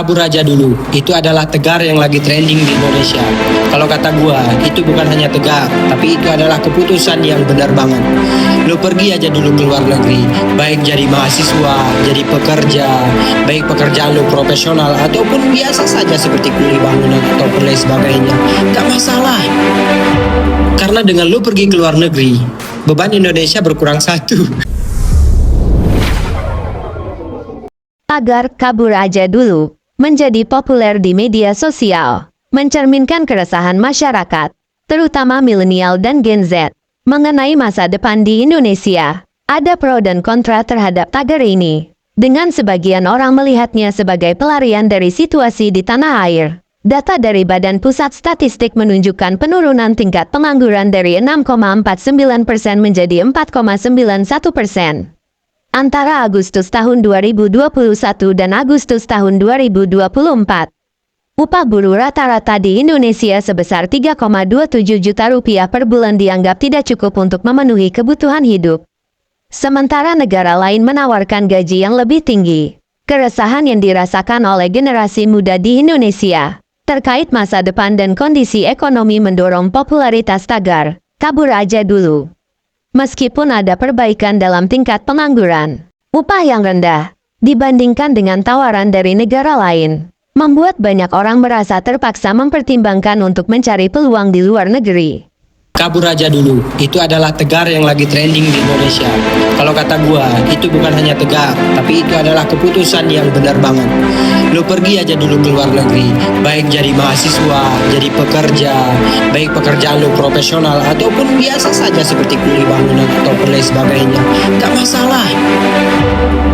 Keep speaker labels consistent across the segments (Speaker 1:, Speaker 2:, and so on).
Speaker 1: Kabur aja dulu, itu adalah tegar yang lagi trending di Indonesia. Kalau kata gua, itu bukan hanya tegar, tapi itu adalah keputusan yang benar banget. Lo pergi aja dulu ke luar negeri, baik jadi mahasiswa, jadi pekerja, baik pekerjaan lo profesional ataupun biasa saja seperti kuli bangunan ataupun lain sebagainya. Gak masalah. Karena dengan lo pergi ke luar negeri, beban Indonesia berkurang satu.
Speaker 2: Tagar kabur aja dulu menjadi populer di media sosial, mencerminkan keresahan masyarakat, terutama milenial dan Gen Z, mengenai masa depan di Indonesia. Ada pro dan kontra terhadap tagar ini, dengan sebagian orang melihatnya sebagai pelarian dari situasi di tanah air. Data dari Badan Pusat Statistik menunjukkan penurunan tingkat pengangguran dari 6,49% menjadi 4,91%. Antara Agustus tahun 2021 dan Agustus tahun 2024. Upah buruh rata-rata di Indonesia sebesar 3,27 juta rupiah per bulan dianggap tidak cukup untuk memenuhi kebutuhan hidup. Sementara negara lain menawarkan gaji yang lebih tinggi. Keresahan yang dirasakan oleh generasi muda di Indonesia terkait masa depan dan kondisi ekonomi mendorong popularitas tagar kabur aja dulu. Meskipun ada perbaikan dalam tingkat pengangguran, upah yang rendah dibandingkan dengan tawaran dari negara lain, membuat banyak orang merasa terpaksa mempertimbangkan untuk mencari peluang di luar negeri.
Speaker 1: Kabur aja dulu, itu adalah tegar yang lagi trending di Indonesia. Kalau kata gua, itu bukan hanya tegar, tapi itu adalah keputusan yang benar banget. Lo pergi aja dulu ke luar negeri, baik jadi mahasiswa, jadi pekerja, baik pekerjaan lo profesional ataupun biasa saja seperti kuli bangunan ataupun lain sebagainya. Gak masalah.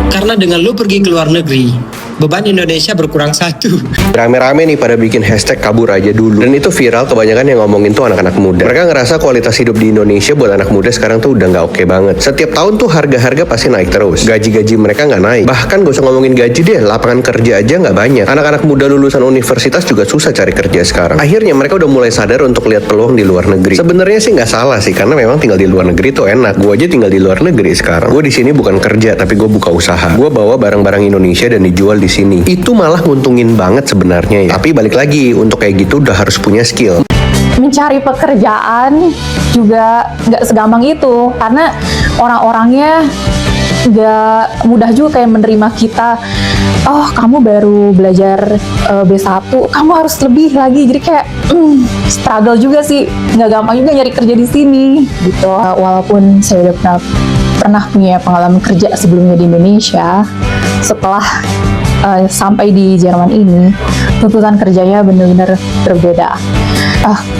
Speaker 1: Karena dengan lo pergi ke luar negeri, beban Indonesia berkurang satu.
Speaker 3: Rame-rame nih pada bikin hashtag kabur aja dulu. Dan itu viral, kebanyakan yang ngomongin tuh anak-anak muda. Mereka ngerasa kualitas hidup di Indonesia buat anak muda sekarang tuh udah nggak oke banget. Setiap tahun tuh harga-harga pasti naik terus. Gaji-gaji mereka nggak naik. Bahkan gak usah ngomongin gaji deh, lapangan kerja aja nggak banyak. Anak-anak muda lulusan universitas juga susah cari kerja sekarang. Akhirnya mereka udah mulai sadar untuk lihat peluang di luar negeri. Sebenarnya sih nggak salah sih, karena memang tinggal di luar negeri tuh enak. Gue aja tinggal di luar negeri sekarang. Gue di sini bukan kerja, tapi gue buka usaha. Gue bawa barang-barang Indonesia dan dijual di sini. Itu malah nguntungin banget sebenarnya ya. Tapi balik lagi, untuk kayak gitu udah harus punya skill.
Speaker 4: Mencari pekerjaan juga nggak segampang itu, karena orang-orangnya nggak mudah juga kayak menerima kita. Oh, kamu baru belajar B1, kamu harus lebih lagi. Jadi kayak struggle juga sih, nggak gampang juga nyari kerja di sini gitu. Walaupun saya udah pernah punya pengalaman kerja sebelumnya di Indonesia, setelah sampai di Jerman ini, tuntutan kerjanya benar-benar berbeda.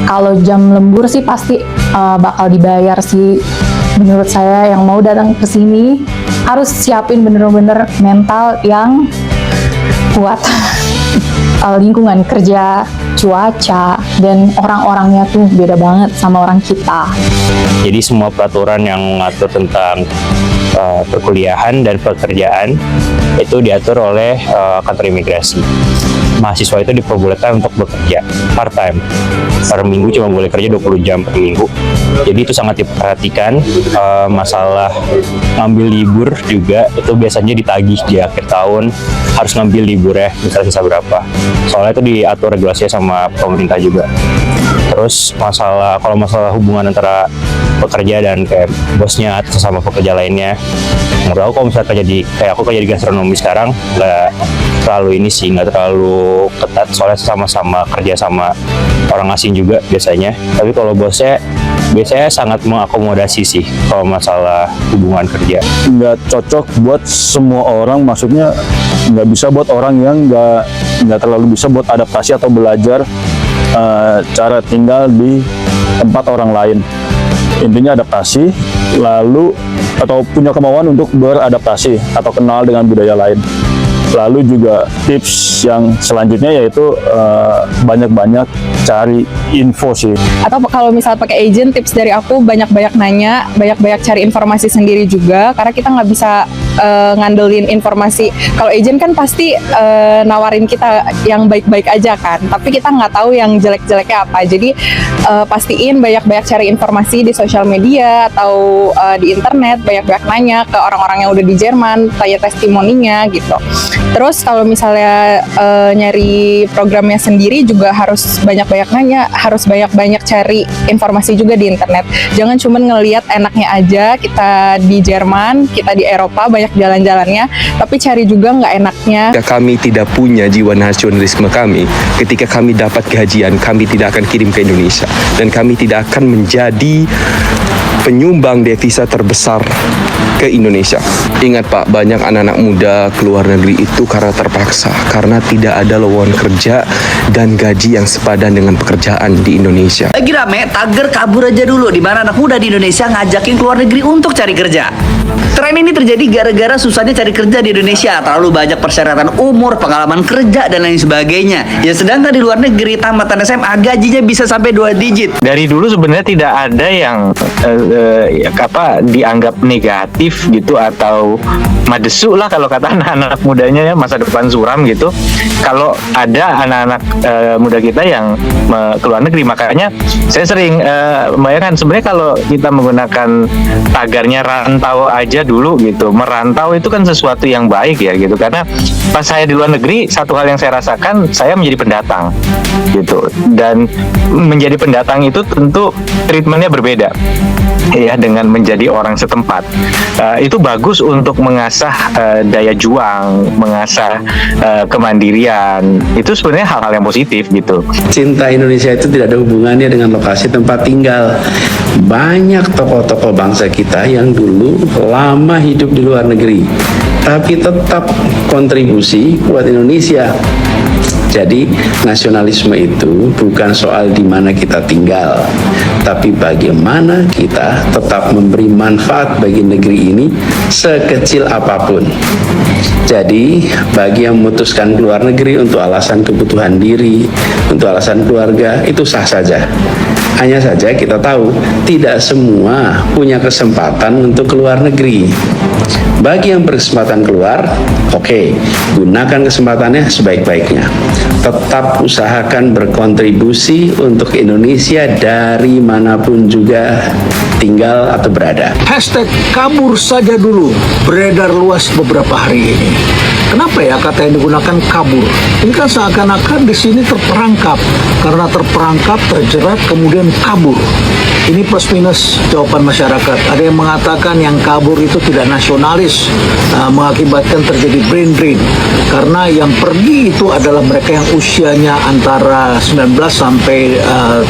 Speaker 4: Kalau jam lembur sih pasti bakal dibayar sih. Menurut saya yang mau datang ke sini harus siapin bener-bener mental yang kuat. Lingkungan kerja, cuaca, dan orang-orangnya tuh beda banget sama orang kita.
Speaker 5: Jadi semua peraturan yang mengatur tentang perkuliahan dan pekerjaan itu diatur oleh kantor imigrasi. Mahasiswa itu diperbolehkan untuk bekerja part-time. Per minggu cuma boleh kerja 20 jam per minggu. Jadi itu sangat diperhatikan. Masalah ngambil libur juga itu biasanya ditagih di akhir tahun, harus ngambil libur ya, misalnya sisa berapa. Soalnya itu diatur regulasinya sama pemerintah juga. Terus kalau masalah hubungan antara pekerja dan kayak bosnya atau sama pekerja lainnya, menurut aku kalau misalnya kayak aku kerja di gastronomi sekarang, nggak terlalu ketat, soalnya sama-sama kerja sama orang asing juga biasanya. Tapi kalau bosnya biasanya sangat mengakomodasi sih kalau masalah hubungan kerja.
Speaker 6: Nggak cocok buat semua orang, maksudnya nggak bisa buat orang yang nggak terlalu bisa buat adaptasi atau belajar cara tinggal di tempat orang lain. Intinya adaptasi, lalu atau punya kemauan untuk beradaptasi atau kenal dengan budaya lain. Lalu juga tips yang selanjutnya yaitu banyak-banyak cari info sih.
Speaker 7: Atau kalau misal pakai agent, tips dari aku banyak-banyak nanya, banyak-banyak cari informasi sendiri juga, karena kita nggak bisa ngandelin informasi. Kalau agent kan pasti nawarin kita yang baik-baik aja kan, tapi kita nggak tahu yang jelek-jeleknya apa. Jadi pastiin banyak-banyak cari informasi di sosial media atau di internet, banyak-banyak nanya ke orang-orang yang udah di Jerman, tanya testimoninya gitu. Terus kalau misalnya nyari programnya sendiri juga harus banyak-banyak nanya, harus banyak-banyak cari informasi juga di internet. Jangan cuma ngelihat enaknya aja, kita di Jerman, kita di Eropa banyak jalan-jalannya, tapi cari juga nggak enaknya.
Speaker 8: Jika kami tidak punya jiwa nasionalisme kami, ketika kami dapat gajian, kami tidak akan kirim ke Indonesia, dan kami tidak akan menjadi penyumbang devisa terbesar ke Indonesia. Ingat Pak, banyak anak-anak muda keluar negeri itu karena terpaksa, karena tidak ada lowongan kerja dan gaji yang sepadan dengan pekerjaan di Indonesia.
Speaker 9: Lagi rame, tagar kabur aja dulu, di mana anak muda di Indonesia ngajakin keluar negeri untuk cari kerja. Tren ini terjadi gara-gara susahnya cari kerja di Indonesia, terlalu banyak persyaratan umur, pengalaman kerja, dan lain sebagainya. Ya sedangkan di luar negeri, tamatan SMA gajinya bisa sampai 2 digit.
Speaker 5: Dari dulu sebenarnya tidak ada yang dianggap negatif gitu atau madesu lah kalau kata anak-anak mudanya ya, masa depan suram gitu. Kalau ada anak-anak muda kita yang keluar negeri, makanya saya sering membayangkan sebenarnya kalau kita menggunakan tagarnya rantau aja dulu gitu. Merantau itu kan sesuatu yang baik ya gitu, karena pas saya di luar negeri, satu hal yang saya rasakan, saya menjadi pendatang gitu, dan menjadi pendatang itu tentu treatmentnya berbeda ya dengan menjadi orang setempat. Itu bagus untuk mengasah daya juang, mengasah kemandirian. Itu sebenarnya hal-hal yang positif gitu.
Speaker 10: Cinta Indonesia itu tidak ada hubungannya dengan lokasi tempat tinggal. Banyak tokoh-tokoh bangsa kita yang dulu lama hidup di luar negeri, tapi tetap kontribusi buat Indonesia. Jadi nasionalisme itu bukan soal di mana kita tinggal, tapi bagaimana kita tetap memberi manfaat bagi negeri ini sekecil apapun. Jadi bagi yang memutuskan keluar negeri untuk alasan kebutuhan diri, untuk alasan keluarga, itu sah saja. Hanya saja kita tahu tidak semua punya kesempatan untuk keluar negeri. Bagi yang berkesempatan keluar, oke, gunakan kesempatannya sebaik-baiknya. Tetap usahakan berkontribusi untuk Indonesia dari manapun juga tinggal atau berada.
Speaker 11: Hashtag kabur saja dulu beredar luas beberapa hari ini. Kenapa ya kata yang digunakan kabur? Ini kan seakan-akan di sini terperangkap, karena terperangkap, terjerat, kemudian kabur. Ini plus minus jawaban masyarakat. Ada yang mengatakan yang kabur itu tidak nasionalis, mengakibatkan terjadi brain drain. Karena yang pergi itu adalah mereka yang usianya antara 19 sampai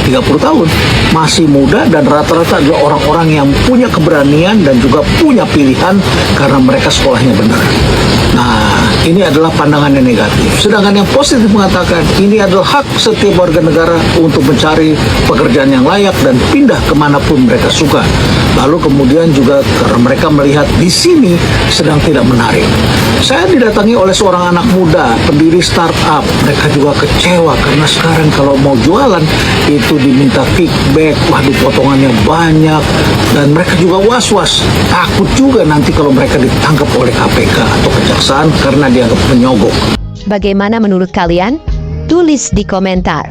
Speaker 11: 30 tahun. Masih muda dan rata-rata adalah orang-orang yang punya keberanian dan juga punya pilihan karena mereka sekolahnya benar. Nah, ini adalah pandangan yang negatif. Sedangkan yang positif mengatakan ini adalah hak setiap warga negara untuk mencari pekerjaan yang layak dan pindah kemanapun mereka suka. Lalu kemudian juga karena mereka melihat di sini sedang tidak menarik. Saya didatangi oleh seorang anak muda, pendiri startup. Mereka juga kecewa karena sekarang kalau mau jualan itu diminta kickback, waduh potongannya banyak. Dan mereka juga was-was, takut juga nanti kalau mereka ditangkap oleh KPK atau kejaksaan karena dianggap menyogok.
Speaker 2: Bagaimana menurut kalian? Tulis di komentar.